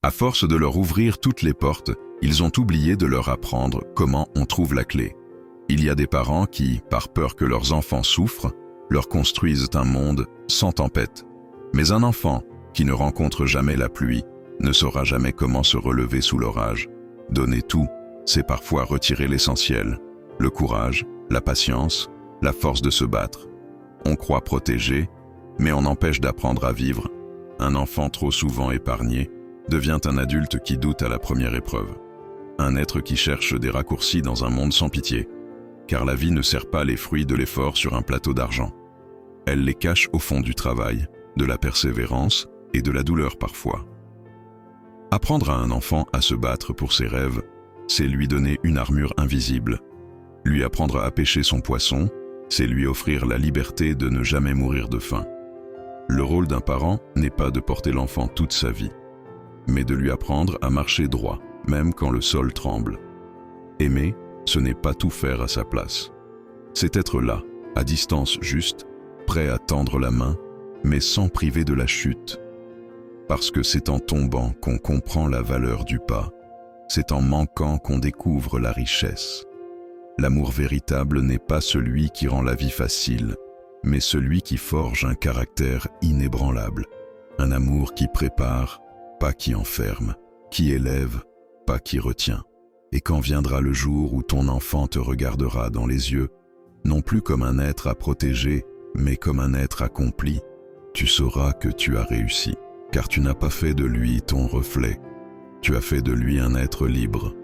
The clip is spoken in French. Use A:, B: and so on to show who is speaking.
A: À force de leur ouvrir toutes les portes, ils ont oublié de leur apprendre comment on trouve la clé. Il y a des parents qui, par peur que leurs enfants souffrent, leur construisent un monde sans tempête. Mais un enfant qui ne rencontre jamais la pluie ne saura jamais comment se relever sous l'orage. Donner tout, c'est parfois retirer l'essentiel, le courage, la patience, la force de se battre. On croit protéger, mais on empêche d'apprendre à vivre. Un enfant trop souvent épargné devient un adulte qui doute à la première épreuve. Un être qui cherche des raccourcis dans un monde sans pitié. Car la vie ne sert pas les fruits de l'effort sur un plateau d'argent. Elle les cache au fond du travail, de la persévérance et de la douleur parfois. Apprendre à un enfant à se battre pour ses rêves, c'est lui donner une armure invisible. Lui apprendre à pêcher son poisson, c'est lui offrir la liberté de ne jamais mourir de faim. Le rôle d'un parent n'est pas de porter l'enfant toute sa vie, mais de lui apprendre à marcher droit, même quand le sol tremble. Aimer, ce n'est pas tout faire à sa place. C'est être là, à distance juste, prêt à tendre la main, mais sans priver de la chute. Parce que c'est en tombant qu'on comprend la valeur du pas. C'est en manquant qu'on découvre la richesse. L'amour véritable n'est pas celui qui rend la vie facile, mais celui qui forge un caractère inébranlable. Un amour qui prépare, pas qui enferme, qui élève, pas qui retient. Et quand viendra le jour où ton enfant te regardera dans les yeux, non plus comme un être à protéger, mais comme un être accompli, tu sauras que tu as réussi, car tu n'as pas fait de lui ton reflet, tu as fait de lui un être libre.